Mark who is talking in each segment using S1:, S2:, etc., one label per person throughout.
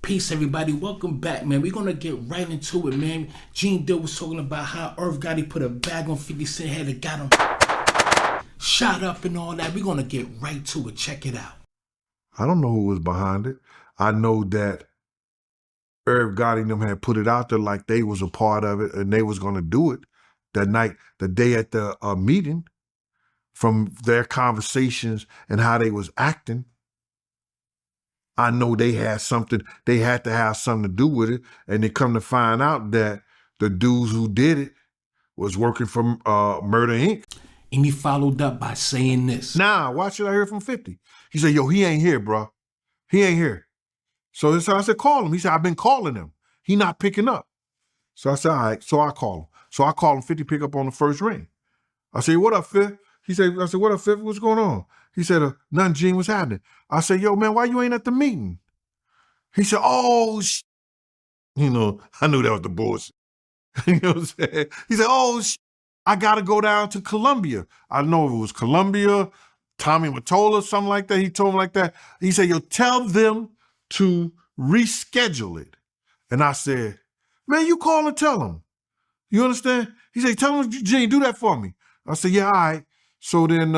S1: Peace, everybody. Welcome back, man. We're gonna get right into it, man. Gene Dill was talking about how Irv Gotti put a bag on 50 Cent head and got him shot up and all that. We're gonna get right to it. Check it out.
S2: I don't know who was behind it. I know that Irv Gotti and them had put it out there like they was a part of it and they was gonna do it that night, the day at the meeting, from their conversations and how they was acting. I know they had to have something to do with it, and they come to find out that the dudes who did it was working for Murder Inc.
S1: And he followed up by saying this.
S2: Nah, why should I hear from 50? He said, yo, he ain't here, bro. He ain't here. So I said, call him. He said, I've been calling him. He not picking up. So I said, all right. So I call him. So I call him, 50 pick up on the first ring. I said, what up, Fifth? I said, what up, Fifth? What's going on? He said, nothing, Gene, what's happening? I said, yo, man, why you ain't at the meeting? He said, oh, you know, I knew that was the bullshit. You know what I'm saying? He said, oh, I got to go down to Columbia. I don't know if it was Columbia, Tommy Mottola, something like that. He told him like that. He said, yo, tell them to reschedule it. And I said, man, you call and tell them. You understand? He said, tell him, Gene, do that for me. I said, yeah, all right. So then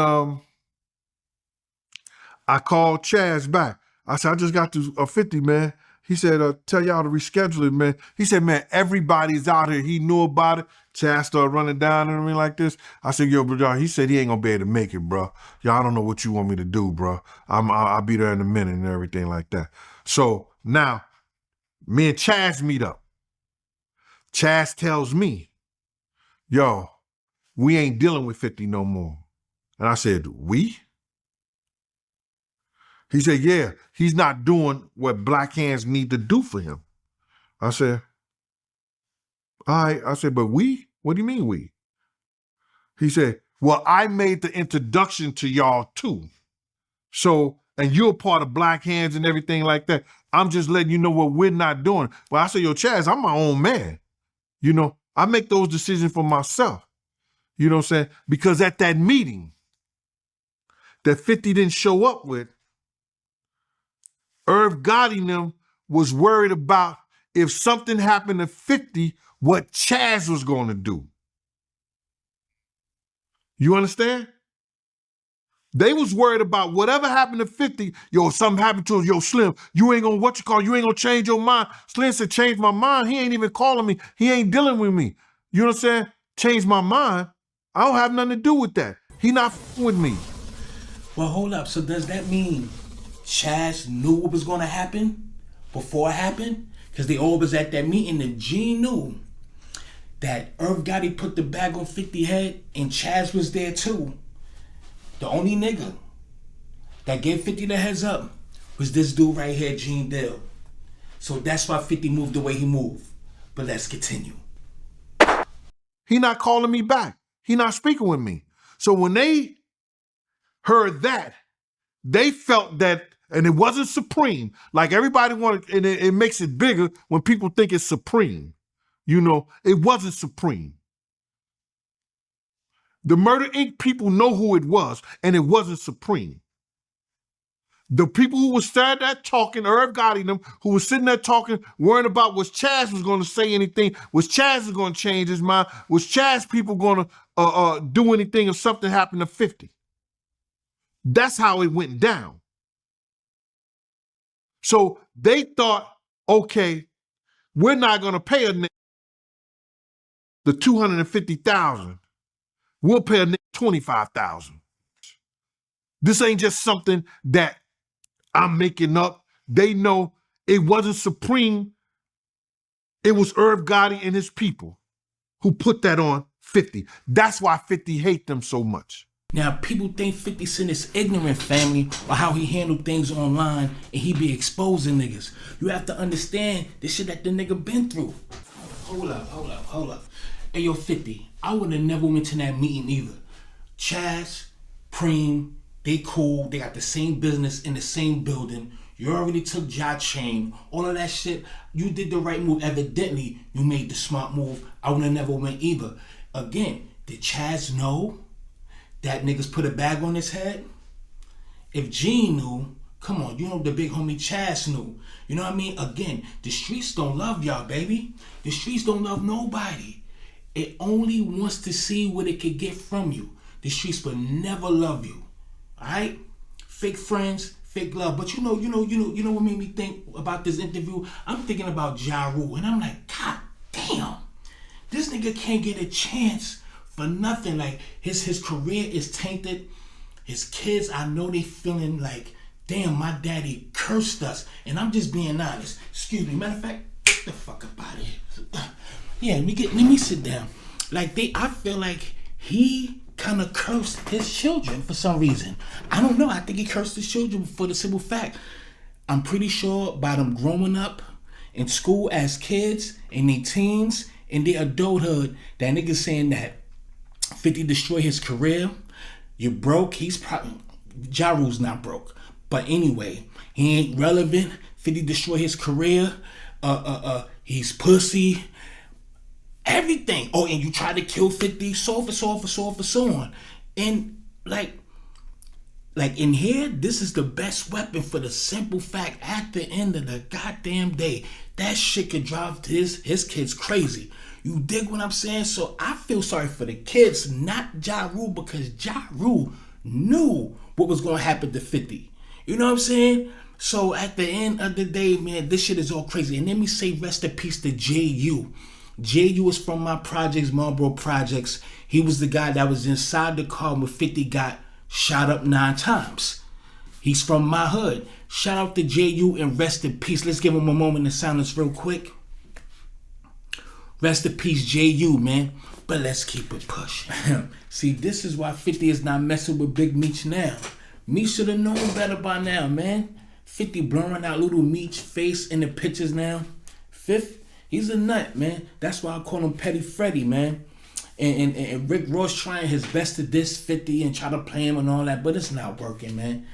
S2: I called Chaz back. I said, I just got to 50, man. He said, tell y'all to reschedule it, man. He said, man, everybody's out here. He knew about it. Chaz started running down on me like this. I said, yo, bro, he said he ain't gonna be able to make it, bro. Y'all, I don't know what you want me to do, bro. I'll be there in a minute and everything like that. So now, me and Chaz meet up. Chaz tells me, yo, we ain't dealing with 50 no more. And I said, we? He said, yeah, he's not doing what black hands need to do for him. I said, all right. I said, but we? What do you mean we? He said, well, I made the introduction to y'all too. So, and you're part of black hands and everything like that. I'm just letting you know what we're not doing. Well, I said, yo, Chaz, I'm my own man. You know, I make those decisions for myself. You know what I'm saying? Because at that meeting that 50 didn't show up with, Irv Gotti and them was worried about if something happened to 50, what Chaz was going to do. You understand? They was worried about whatever happened to 50, yo, if something happened to us, yo, Slim, you ain't gonna change your mind. Slim said, change my mind. He ain't even calling me. He ain't dealing with me. You know what I'm saying? Change my mind. I don't have nothing to do with that. He not with me.
S1: Well, hold up. So does that mean Chaz knew what was gonna happen before it happened? Because they all was at that meeting and Gene knew that Irv Gotti put the bag on 50 head and Chaz was there too. The only nigga that gave 50 the heads up was this dude right here, Gene Dill. So that's why 50 moved the way he moved. But let's continue.
S2: He not calling me back. He not speaking with me. So when they heard that, they felt that, and it wasn't supreme, like everybody wanted, and it makes it bigger when people think it's supreme. You know, it wasn't supreme. The Murder Inc. people know who it was, and it wasn't supreme. The people who were sitting there talking, Irv Gotti and them, who was sitting there talking, worrying about was Chaz was going to say anything, was Chaz going to change his mind, was Chaz people going to do anything if something happened to 50. That's how it went down. So they thought, okay, we're not going to pay a nigga the $250,000. We'll pay a nigga $25,000. This ain't just something that I'm making up. They know it wasn't supreme. It was Irv Gotti and his people who put that on 50. That's why 50 hate them so much.
S1: Now, people think 50 Cent is ignorant, family, or how he handled things online and he be exposing niggas. You have to understand the shit that the nigga been through. Hold up. Hey, yo, 50, I would have never went to that meeting either. Chaz, Preem, they cool. They got the same business in the same building. You already took Ja Chain. All of that shit. You did the right move. Evidently, you made the smart move. I would have never went either. Again, did Chaz know that niggas put a bag on his head? If Gene knew, Come on, you know the big homie Chaz knew. You know what I mean? Again, the streets don't love y'all, baby. The streets don't love nobody. It only wants to see what it could get from you. The streets will never love you. Alright? Fake friends, fake love. But you know what made me think about this interview? I'm thinking about Ja Rule, and I'm like, God damn, this nigga can't get a chance for nothing. Like his career is tainted. His kids, I know they feeling like, damn, my daddy cursed us. And I'm just being honest. Excuse me. Matter of fact, get the fuck up out of here. Yeah, let me sit down. Like I feel like he kind of cursed his children for some reason. I don't know. I think he cursed his children for the simple fact. I'm pretty sure by them growing up in school as kids, in their teens, in their adulthood, that nigga saying that 50 destroyed his career. You're broke. He's probably, Ja Rule's not broke. But anyway, he ain't relevant. 50 destroy his career. He's pussy. Everything. Oh, and you try to kill 50. So on. And like in here, this is the best weapon for the simple fact at the end of the goddamn day, that shit could drive his kids crazy. You dig what I'm saying? So I feel sorry for the kids, not Ja Rule, because Ja Rule knew what was going to happen to 50. You know what I'm saying? So at the end of the day, man, this shit is all crazy. And let me say rest in peace to J.U. J.U. is from my projects, Marlboro Projects. He was the guy that was inside the car when 50 got shot up 9 times. He's from my hood. Shout out to J.U. and rest in peace. Let's give him a moment of silence real quick. Rest in peace, J.U., man. But let's keep it pushing. See, this is why 50 is not messing with Big Meech now. Meech should have known better by now, man. 50 blurring out little Meech face in the pictures now. Fifth, he's a nut, man. That's why I call him Petty Freddy, man. And Rick Ross trying his best to diss 50 and try to play him and all that, but it's not working, man.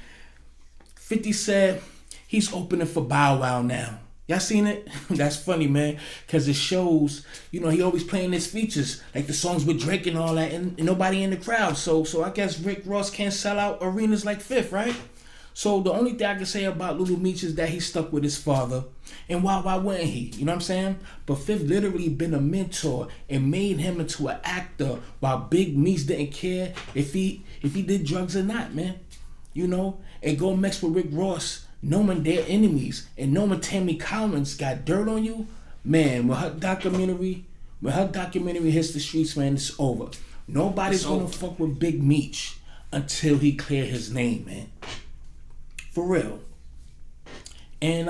S1: 50 said he's opening for Bow Wow now. Y'all seen it? That's funny, man, because it shows, he always playing his features, like the songs with Drake and all that, and nobody in the crowd. So I guess Rick Ross can't sell out arenas like Fifth, right? So the only thing I can say about Little Meech is that he stuck with his father. And why wouldn't he? You know what I'm saying? But Fifth literally been a mentor and made him into an actor, while Big Meech didn't care if he did drugs or not, man. And go mess with Rick Ross, knowing their enemies, and knowing Tammy Collins got dirt on you, man, when her documentary hits the streets, man, it's over. Nobody's gonna fuck with Big Meech until he clear his name, man. For real. And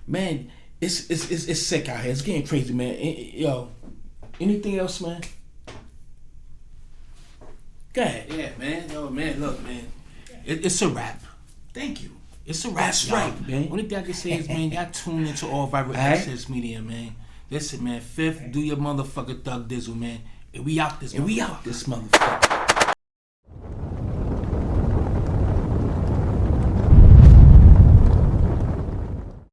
S1: man, it's sick out here. It's getting crazy, man. Yo, anything else, man? Go ahead.
S3: Yeah, man. Yo, man, look, man.
S1: It's a wrap.
S3: Thank you.
S1: It's a wrap.
S3: That's
S1: y'all.
S3: right, man.
S1: Only thing I can say is, man, y'all tune into All Viral Access Media, man. Listen, man, Fifth, do your motherfucker Thug Dizzle, man. And we out this motherfucker.